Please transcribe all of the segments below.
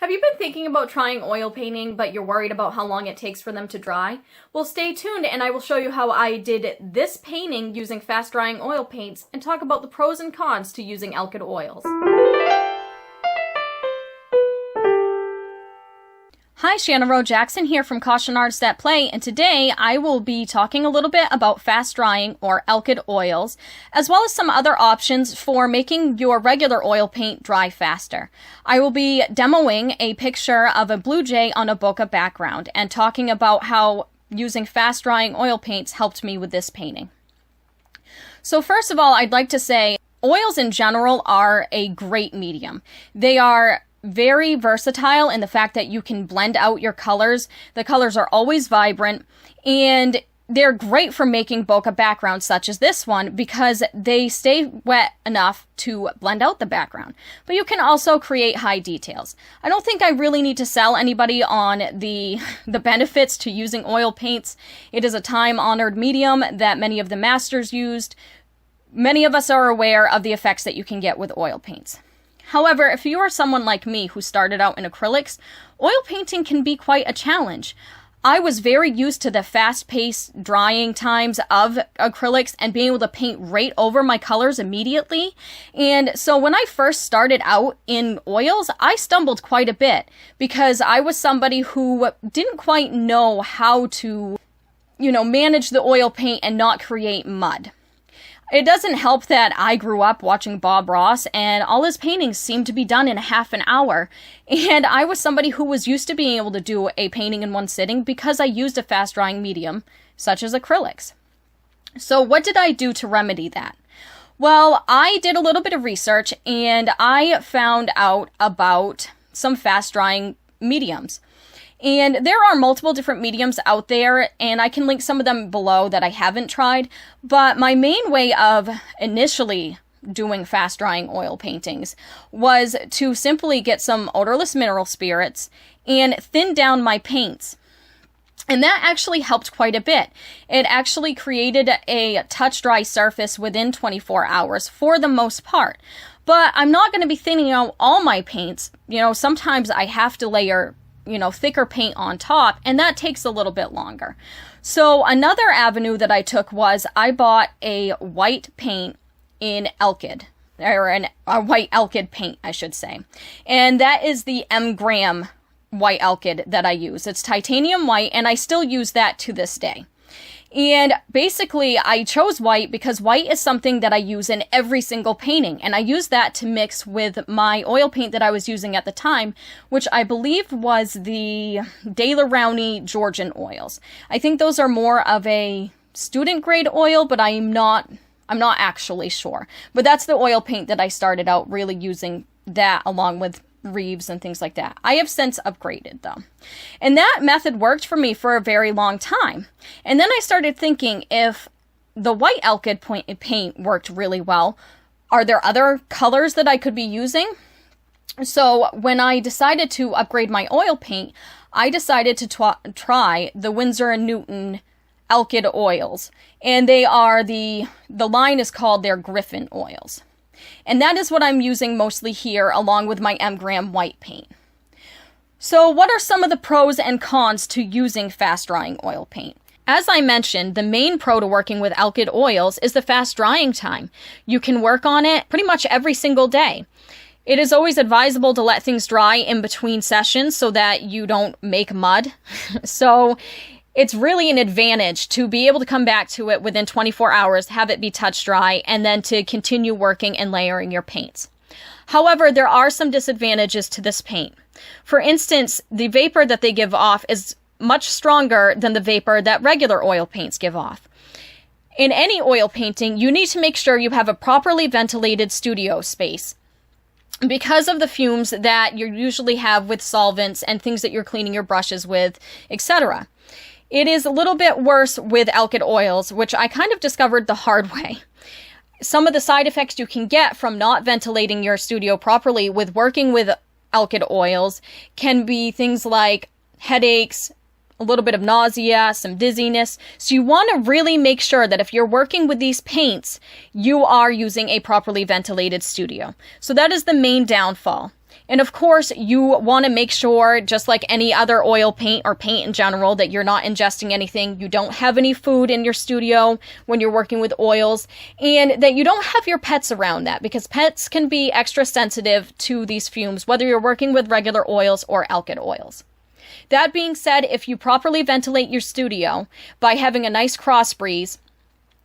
Have you been thinking about trying oil painting, but you're worried about how long it takes for them to dry? Well, stay tuned and I will show you how I did this painting using fast-drying oil paints and talk about the pros and cons to using alkyd oils. Hi, Shanna Rowe Jackson here from Caution Artists That Play, and today I will be talking a little bit about fast drying or alkyd oils, as well as some other options for making your regular oil paint dry faster. I will be demoing a picture of a blue jay on a bokeh background and talking about how using fast drying oil paints helped me with this painting. So first of all, I'd like to say oils in general are a great medium. They are very versatile in the fact that you can blend out your colors. The colors are always vibrant, and they're great for making bokeh backgrounds such as this one because they stay wet enough to blend out the background. But you can also create high details. I don't think I really need to sell anybody on the benefits to using oil paints. It is a time-honored medium that many of the masters used. Many of us are aware of the effects that you can get with oil paints. However, if you are someone like me who started out in acrylics, oil painting can be quite a challenge. I was very used to the fast-paced drying times of acrylics and being able to paint right over my colors immediately. And so when I first started out in oils, I stumbled quite a bit because I was somebody who didn't quite know how to, manage the oil paint and not create mud. It doesn't help that I grew up watching Bob Ross and all his paintings seemed to be done in half an hour. And I was somebody who was used to being able to do a painting in one sitting because I used a fast drying medium such as acrylics. So what did I do to remedy that? Well, I did a little bit of research and I found out about some fast drying mediums. And there are multiple different mediums out there, and I can link some of them below that I haven't tried. But my main way of initially doing fast drying oil paintings was to simply get some odorless mineral spirits and thin down my paints. And that actually helped quite a bit. It actually created a touch dry surface within 24 hours for the most part. But I'm not going to be thinning out all my paints. Sometimes I have to layer thicker paint on top, and that takes a little bit longer. So another avenue that I took was I bought a white paint in alkyd, or a white alkyd paint, I should say. And that is the M-gram white alkyd that I use. It's titanium white, and I still use that to this day. And basically, I chose white because white is something that I use in every single painting. And I use that to mix with my oil paint that I was using at the time, which I believe was the De La Rowney Georgian oils. I think those are more of a student grade oil, but I'm not actually sure. But that's the oil paint that I started out really using, that along with Reeves and things like that. I have since upgraded though. And that method worked for me for a very long time. And then I started thinking, if the white alkyd paint worked really well, are there other colors that I could be using? So when I decided to upgrade my oil paint, I decided to try the Winsor & Newton alkyd oils. And they are the line is called their Griffin oils. And that is what I'm using mostly here, along with my M-gram white paint. So what are some of the pros and cons to using fast drying oil paint? As I mentioned, the main pro to working with alkyd oils is the fast drying time. You can work on it pretty much every single day. It is always advisable to let things dry in between sessions so that you don't make mud. So it's really an advantage to be able to come back to it within 24 hours, have it be touch dry, and then to continue working and layering your paints. However, there are some disadvantages to this paint. For instance, the vapor that they give off is much stronger than the vapor that regular oil paints give off. In any oil painting, you need to make sure you have a properly ventilated studio space because of the fumes that you usually have with solvents and things that you're cleaning your brushes with, etc. It is a little bit worse with alkyd oils, which I kind of discovered the hard way. Some of the side effects you can get from not ventilating your studio properly with working with alkyd oils can be things like headaches, a little bit of nausea, some dizziness. So you want to really make sure that if you're working with these paints, you are using a properly ventilated studio. So that is the main downfall. And of course, you want to make sure, just like any other oil paint or paint in general, that you're not ingesting anything, you don't have any food in your studio when you're working with oils, and that you don't have your pets around that, because pets can be extra sensitive to these fumes, whether you're working with regular oils or alkyd oils. That being said, if you properly ventilate your studio by having a nice cross breeze,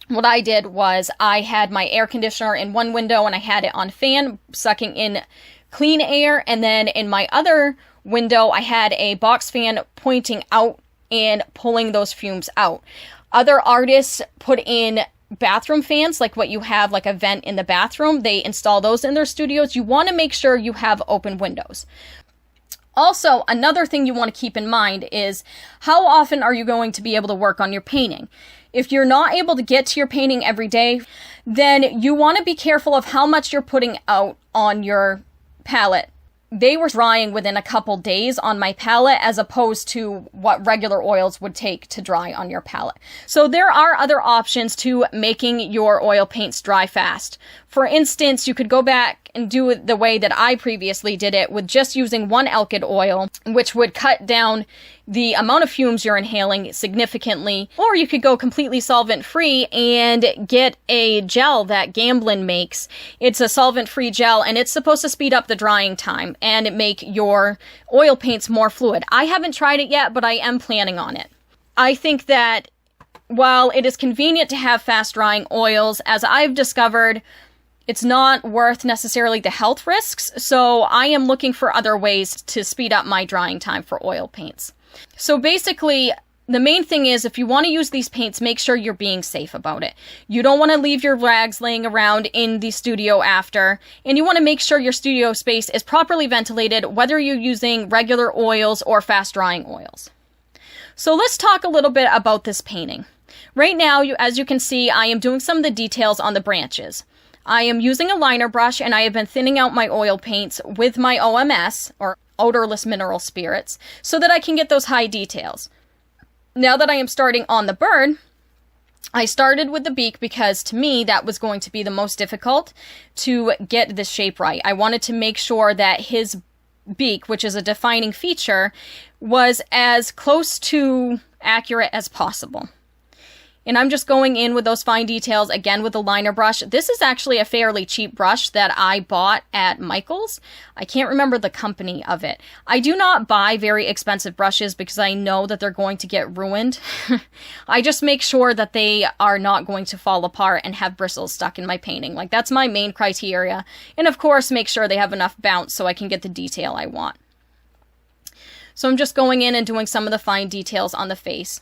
what I did was I had my air conditioner in one window and I had it on fan, sucking in clean air, and then in my other window I had a box fan pointing out and pulling those fumes out. Other artists put in bathroom fans, like what you have, like a vent in the bathroom. They install those in their studios. You want to make sure you have open windows. Also, another thing you want to keep in mind is how often are you going to be able to work on your painting? If you're not able to get to your painting every day, then you want to be careful of how much you're putting out on your palette. They were drying within a couple days on my palette, as opposed to what regular oils would take to dry on your palette. So there are other options to making your oil paints dry fast. For instance, you could go back and do it the way that I previously did it, with just using one alkyd oil, which would cut down the amount of fumes you're inhaling significantly. Or you could go completely solvent-free and get a gel that Gamblin makes. It's a solvent-free gel, and it's supposed to speed up the drying time and make your oil paints more fluid. I haven't tried it yet, but I am planning on it. I think that while it is convenient to have fast-drying oils, as I've discovered, it's not worth necessarily the health risks, so I am looking for other ways to speed up my drying time for oil paints. So basically, the main thing is, if you want to use these paints, make sure you're being safe about it. You don't want to leave your rags laying around in the studio after, and you want to make sure your studio space is properly ventilated, whether you're using regular oils or fast-drying oils. So let's talk a little bit about this painting. Right now, as you can see, I am doing some of the details on the branches. I am using a liner brush, and I have been thinning out my oil paints with my OMS, or odorless mineral spirits, so that I can get those high details. Now that I am starting on the bird, I started with the beak because to me that was going to be the most difficult to get the shape right. I wanted to make sure that his beak, which is a defining feature, was as close to accurate as possible. And I'm just going in with those fine details, again with the liner brush. This is actually a fairly cheap brush that I bought at Michael's. I can't remember the company of it. I do not buy very expensive brushes because I know that they're going to get ruined. I just make sure that they are not going to fall apart and have bristles stuck in my painting. Like, that's my main criteria. And of course, make sure they have enough bounce so I can get the detail I want. So I'm just going in and doing some of the fine details on the face.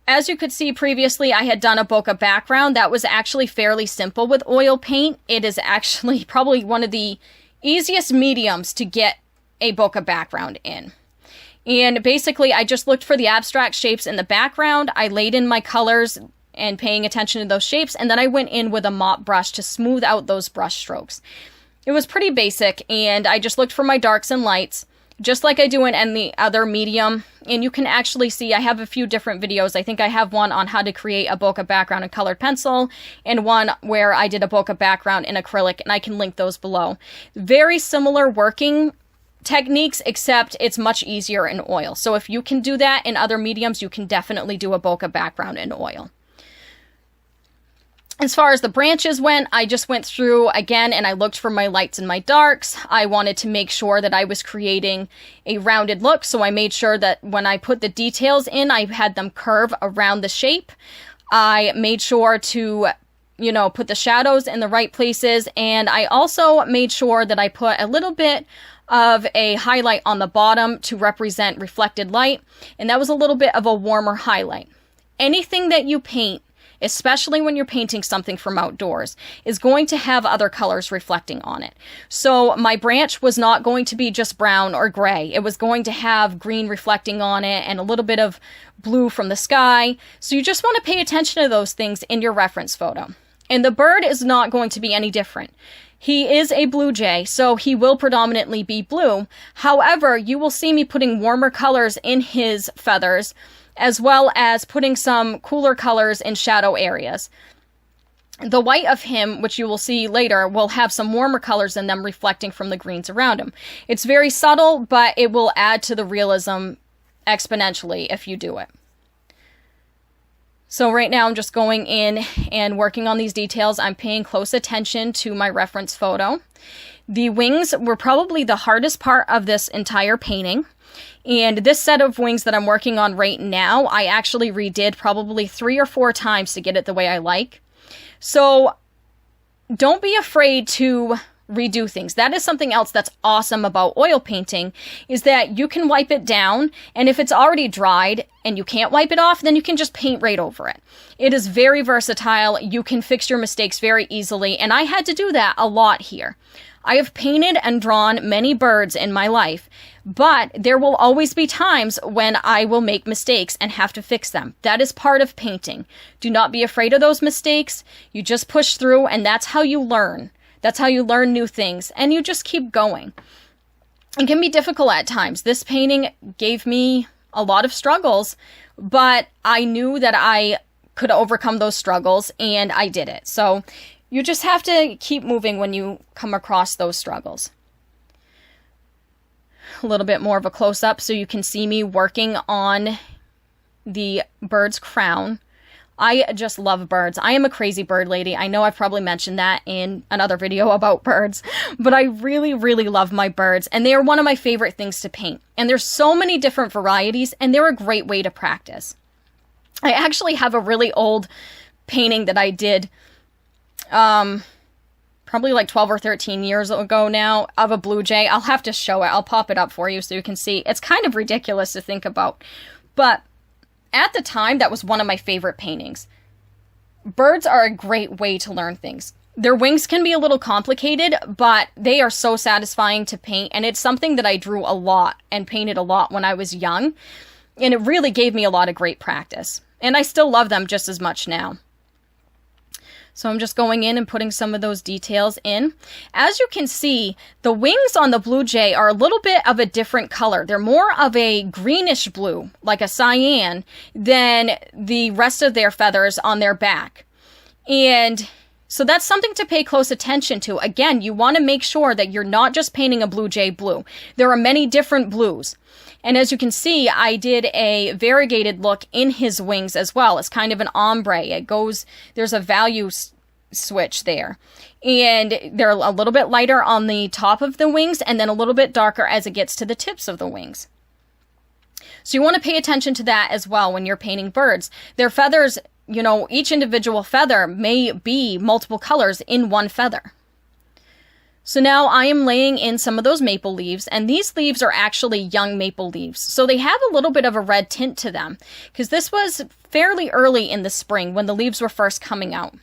As you could see previously, I had done a bokeh background. That was actually fairly simple with oil paint. It is actually probably one of the easiest mediums to get a bokeh background in. And basically, I just looked for the abstract shapes in the background. I laid in my colors and paying attention to those shapes, and then I went in with a mop brush to smooth out those brush strokes. It was pretty basic, and I just looked for my darks and lights, just like I do in any other medium. And you can actually see I have a few different videos. I think I have one on how to create a bokeh background in colored pencil, and one where I did a bokeh background in acrylic, and I can link those below. Very similar working techniques, except it's much easier in oil. So if you can do that in other mediums, you can definitely do a bokeh background in oil. As far as the branches went, I just went through again and I looked for my lights and my darks. I wanted to make sure that I was creating a rounded look, so I made sure that when I put the details in, I had them curve around the shape. I made sure to, put the shadows in the right places, and I also made sure that I put a little bit of a highlight on the bottom to represent reflected light, and that was a little bit of a warmer highlight. Anything that you paint, especially when you're painting something from outdoors, is going to have other colors reflecting on it. So my branch was not going to be just brown or gray. It was going to have green reflecting on it and a little bit of blue from the sky. So you just want to pay attention to those things in your reference photo. And the bird is not going to be any different. He is a blue jay, so he will predominantly be blue. However, you will see me putting warmer colors in his feathers, as well as putting some cooler colors in shadow areas. The white of him, which you will see later, will have some warmer colors in them reflecting from the greens around him. It's very subtle, but it will add to the realism exponentially if you do it. So right now I'm just going in and working on these details. I'm paying close attention to my reference photo. The wings were probably the hardest part of this entire painting. And this set of wings that I'm working on right now, I actually redid probably 3 or 4 times to get it the way I like. So don't be afraid to redo things. That is something else that's awesome about oil painting, is that you can wipe it down, and if it's already dried and you can't wipe it off, then you can just paint right over it. It is very versatile. You can fix your mistakes very easily, and I had to do that a lot here. I have painted and drawn many birds in my life, but there will always be times when I will make mistakes and have to fix them. That is part of painting. Do not be afraid of those mistakes. You just push through, and that's how you learn. That's how you learn new things, and you just keep going. It can be difficult at times. This painting gave me a lot of struggles, but I knew that I could overcome those struggles, and I did it. So you just have to keep moving when you come across those struggles. A little bit more of a close-up so you can see me working on the bird's crown. I just love birds. I am a crazy bird lady. I know I've probably mentioned that in another video about birds, but I really, really love my birds, and they are one of my favorite things to paint. And there's so many different varieties, and they're a great way to practice. I actually have a really old painting that I did probably like 12 or 13 years ago now, of a blue jay. I'll have to show it. I'll pop it up for you so you can see. It's kind of ridiculous to think about, but at the time, that was one of my favorite paintings. Birds are a great way to learn things. Their wings can be a little complicated, but they are so satisfying to paint, and it's something that I drew a lot and painted a lot when I was young, and it really gave me a lot of great practice. And I still love them just as much now. So I'm just going in and putting some of those details in. As you can see, the wings on the blue jay are a little bit of a different color. They're more of a greenish blue, like a cyan, than the rest of their feathers on their back. And so that's something to pay close attention to. Again, you want to make sure that you're not just painting a blue jay blue. There are many different blues. And as you can see, I did a variegated look in his wings as well. It's kind of an ombre. There's a value switch there. And they're a little bit lighter on the top of the wings, and then a little bit darker as it gets to the tips of the wings. So you want to pay attention to that as well when you're painting birds. Their feathers, each individual feather may be multiple colors in one feather. So now I am laying in some of those maple leaves, and these leaves are actually young maple leaves. So they have a little bit of a red tint to them, because this was fairly early in the spring when the leaves were first coming out.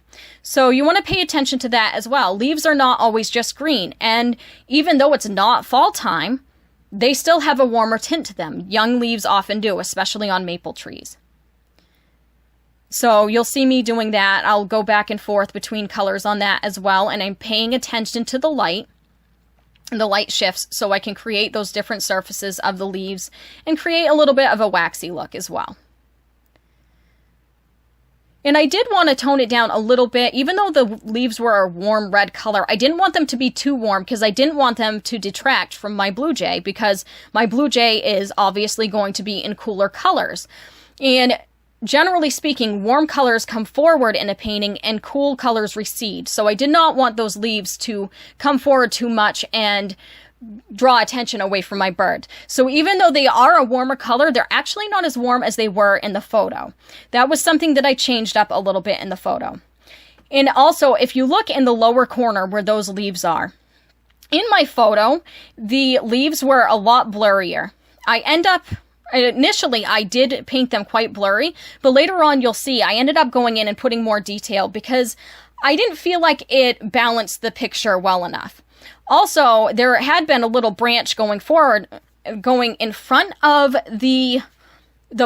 So you want to pay attention to that as well. Leaves are not always just green, and even though it's not fall time, they still have a warmer tint to them. Young leaves often do, especially on maple trees. So you'll see me doing that. I'll go back and forth between colors on that as well, and I'm paying attention to the light and the light shifts so I can create those different surfaces of the leaves and create a little bit of a waxy look as well. And I did want to tone it down a little bit. Even though the leaves were a warm red color, I didn't want them to be too warm because I didn't want them to detract from my blue jay, because my blue jay is obviously going to be in cooler colors. And generally speaking, warm colors come forward in a painting and cool colors recede. So I did not want those leaves to come forward too much and draw attention away from my bird. So even though they are a warmer color, they're actually not as warm as they were in the photo. That was something that I changed up a little bit in the photo. And also, if you look in the lower corner where those leaves are, in my photo, the leaves were a lot blurrier. Initially, I did paint them quite blurry, but later on you'll see I ended up going in and putting more detail because I didn't feel like it balanced the picture well enough. Also, there had been a little branch going forward, going in front of the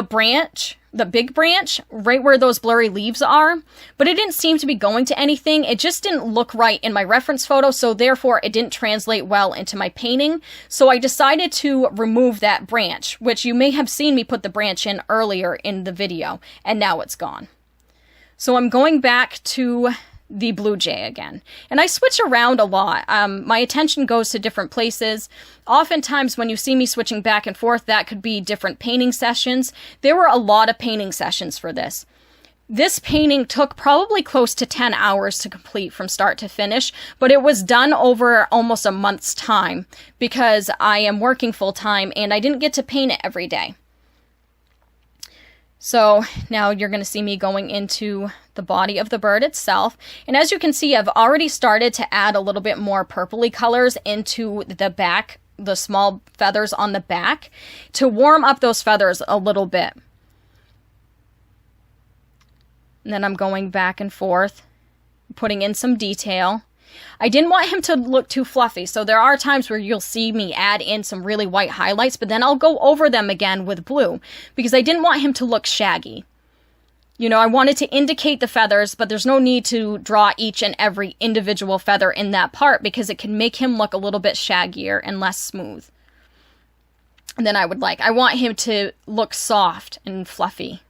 branch, the big branch, right where those blurry leaves are, but it didn't seem to be going to anything. It just didn't look right in my reference photo, so therefore it didn't translate well into my painting. So I decided to remove that branch, which you may have seen me put the branch in earlier in the video, and now it's gone. So I'm going back to the blue jay again. And I switch around a lot. My attention goes to different places. Oftentimes when you see me switching back and forth, that could be different painting sessions. There were a lot of painting sessions for this. This painting took probably close to 10 hours to complete from start to finish, but it was done over almost a month's time because I am working full time and I didn't get to paint it every day. So now you're going to see me going into the body of the bird itself. And as you can see, I've already started to add a little bit more purpley colors into the back, the small feathers on the back, to warm up those feathers a little bit. And then I'm going back and forth, putting in some detail. I didn't want him to look too fluffy, so there are times where you'll see me add in some really white highlights, but then I'll go over them again with blue, because I didn't want him to look shaggy. You know, I wanted to indicate the feathers, but there's no need to draw each and every individual feather in that part, because it can make him look a little bit shaggier and less smooth than I would like. I want him to look soft and fluffy.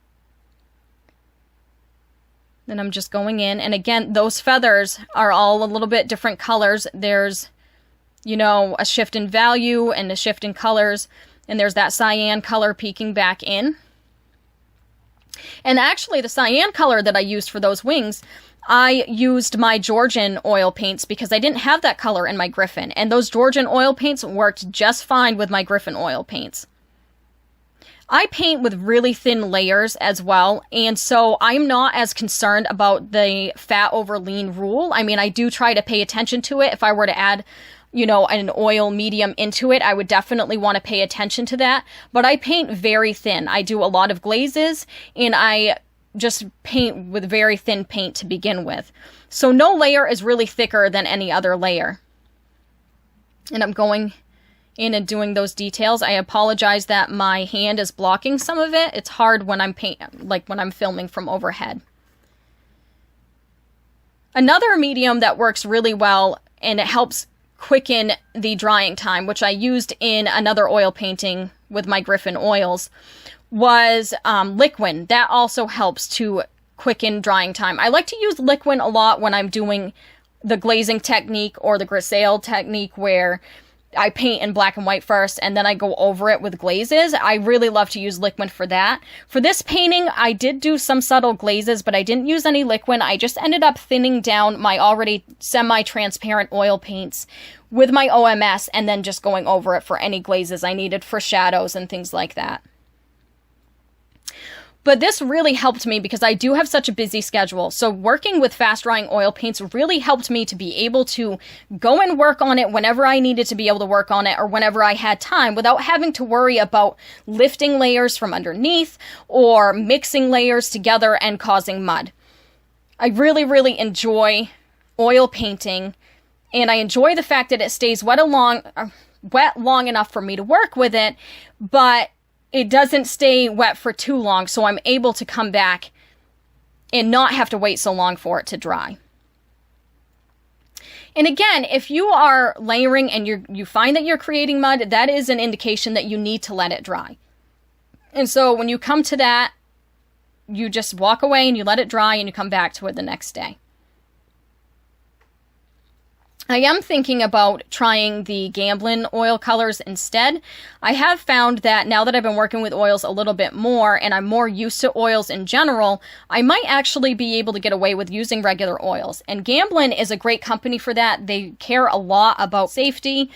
Then I'm just going in, and again, those feathers are all a little bit different colors. There's, you know, a shift in value and a shift in colors, and there's that cyan color peeking back in. And actually, the cyan color that I used for those wings, I used my Georgian oil paints because I didn't have that color in my Griffin, and those Georgian oil paints worked just fine with my Griffin oil paints. I paint with really thin layers as well, and so I'm not as concerned about the fat over lean rule. I mean, I do try to pay attention to it. If I were to add, you know, an oil medium into it, I would definitely want to pay attention to that. But I paint very thin. I do a lot of glazes, and I just paint with very thin paint to begin with. So no layer is really thicker than any other layer. And I'm going in and doing those details. I apologize that my hand is blocking some of it. It's hard when I'm when I'm filming from overhead. Another medium that works really well and it helps quicken the drying time, which I used in another oil painting with my Griffin oils, was liquid. That also helps to quicken drying time. I like to use liquid a lot when I'm doing the glazing technique or the grisaille technique, where I paint in black and white first, and then I go over it with glazes. I really love to use liquid for that. For this painting, I did do some subtle glazes, but I didn't use any liquid. I just ended up thinning down my already semi-transparent oil paints with my OMS, and then just going over it for any glazes I needed for shadows and things like that. But this really helped me because I do have such a busy schedule. So working with fast drying oil paints really helped me to be able to go and work on it whenever I needed to be able to work on it, or whenever I had time, without having to worry about lifting layers from underneath or mixing layers together and causing mud. I really, really enjoy oil painting, and I enjoy the fact that it stays wet long enough for me to work with it, but it doesn't stay wet for too long, so I'm able to come back and not have to wait so long for it to dry. And again, if you are layering and you find that you're creating mud, that is an indication that you need to let it dry. And so when you come to that, you just walk away and you let it dry and you come back to it the next day. I am thinking about trying the Gamblin oil colors instead. I have found that now that I've been working with oils a little bit more and I'm more used to oils in general, I might actually be able to get away with using regular oils. And Gamblin is a great company for that. They care a lot about safety.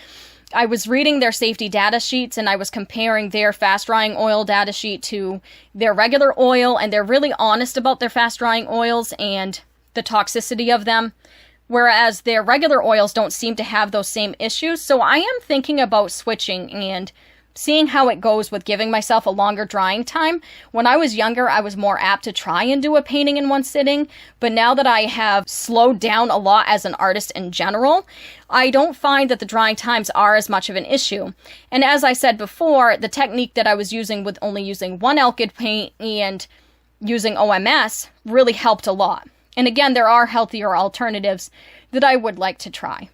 I was reading their safety data sheets and I was comparing their fast drying oil data sheet to their regular oil, and they're really honest about their fast drying oils and the toxicity of them, whereas their regular oils don't seem to have those same issues. So I am thinking about switching and seeing how it goes with giving myself a longer drying time. When I was younger, I was more apt to try and do a painting in one sitting, but now that I have slowed down a lot as an artist in general, I don't find that the drying times are as much of an issue. And as I said before, the technique that I was using with only using one alkyd paint and using OMS really helped a lot. And again, there are healthier alternatives that I would like to try.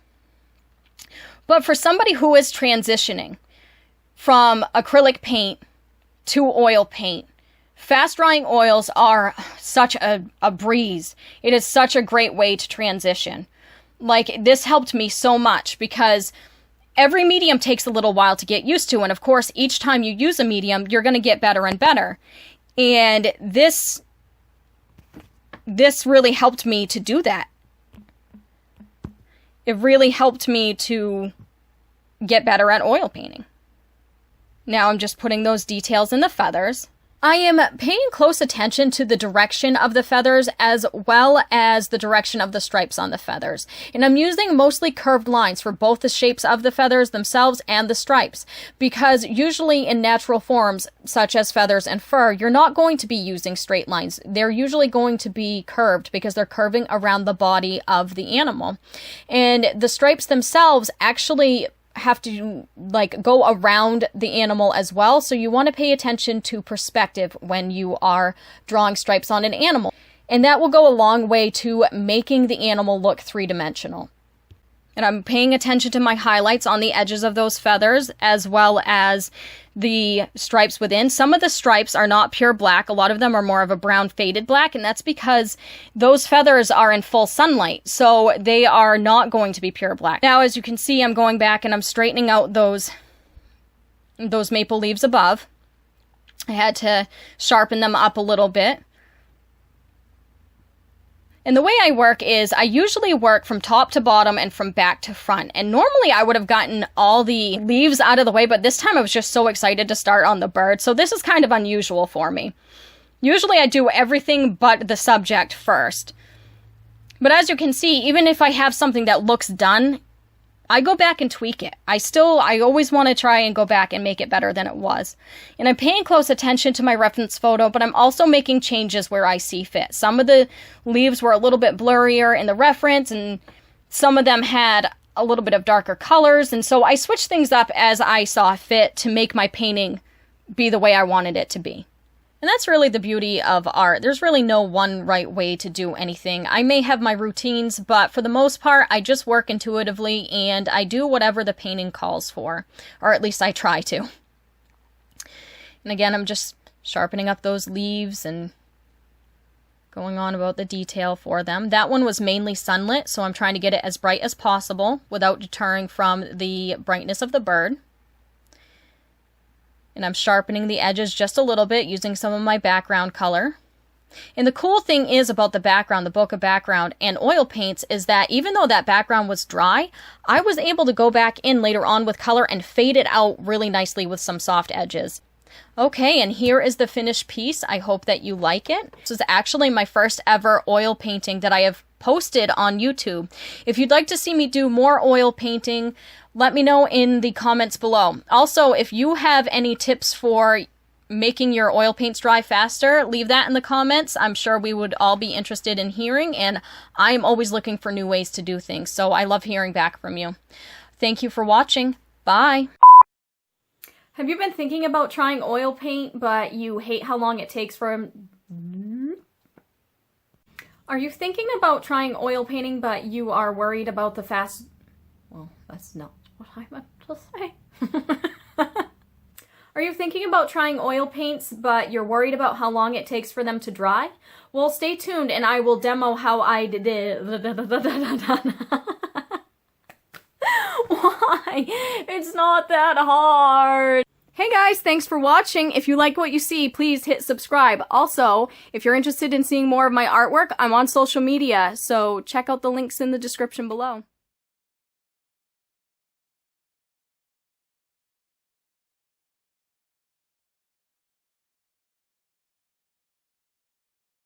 But for somebody who is transitioning from acrylic paint to oil paint Fast drying oils are such a breeze. It is such a great way to transition. Like, this helped me so much because every medium takes a little while to get used to. And of course, each time you use a medium, you're going to get better and better. And this really helped me to do that. It really helped me to get better at oil painting. Now I'm just putting those details in the feathers. I am paying close attention to the direction of the feathers as well as the direction of the stripes on the feathers. And I'm using mostly curved lines for both the shapes of the feathers themselves and the stripes. Because usually in natural forms, such as feathers and fur, you're not going to be using straight lines. They're usually going to be curved because they're curving around the body of the animal. And the stripes themselves actually have to like go around the animal as well. So you want to pay attention to perspective when you are drawing stripes on an animal. And that will go a long way to making the animal look three-dimensional. And I'm paying attention to my highlights on the edges of those feathers as well as the stripes within. Some of the stripes are not pure black. A lot of them are more of a brown faded black, and that's because those feathers are in full sunlight, so they are not going to be pure black. Now, as you can see, I'm going back and I'm straightening out those maple leaves above. I had to sharpen them up a little bit. And the way I work is I usually work from top to bottom and from back to front. And normally I would have gotten all the leaves out of the way, but this time I was just so excited to start on the bird. So this is kind of unusual for me. Usually I do everything but the subject first. But as you can see, even if I have something that looks done, I go back and tweak it. I always want to try and go back and make it better than it was. And I'm paying close attention to my reference photo, but I'm also making changes where I see fit. Some of the leaves were a little bit blurrier in the reference, and some of them had a little bit of darker colors. And so I switched things up as I saw fit to make my painting be the way I wanted it to be. And that's really the beauty of art. There's really no one right way to do anything. I may have my routines, but for the most part, I just work intuitively and I do whatever the painting calls for, or at least I try to. And again, I'm just sharpening up those leaves and going on about the detail for them. That one was mainly sunlit, so I'm trying to get it as bright as possible without deterring from the brightness of the bird. And I'm sharpening the edges just a little bit using some of my background color. And the cool thing is about the background, the Bokeh Background and oil paints, is that even though that background was dry, I was able to go back in later on with color and fade it out really nicely with some soft edges. Okay, and here is the finished piece. I hope that you like it. This is actually my first ever oil painting that I have posted on YouTube. If you'd like to see me do more oil painting, let me know in the comments below. Also, if you have any tips for making your oil paints dry faster, leave that in the comments. I'm sure we would all be interested in hearing, and I'm always looking for new ways to do things, so I love hearing back from you. Thank you for watching. Bye! Have you been thinking about trying oil paint, but you hate how long it takes for... Are you thinking about trying oil painting, but you are worried about the fast... Well, that's not what I meant to say. Are you thinking about trying oil paints, but you're worried about how long it takes for them to dry? Well, stay tuned and I will demo how I did it. Why? It's not that hard. Hey guys, thanks for watching. If you like what you see, please hit subscribe. Also, if you're interested in seeing more of my artwork, I'm on social media, so check out the links in the description below.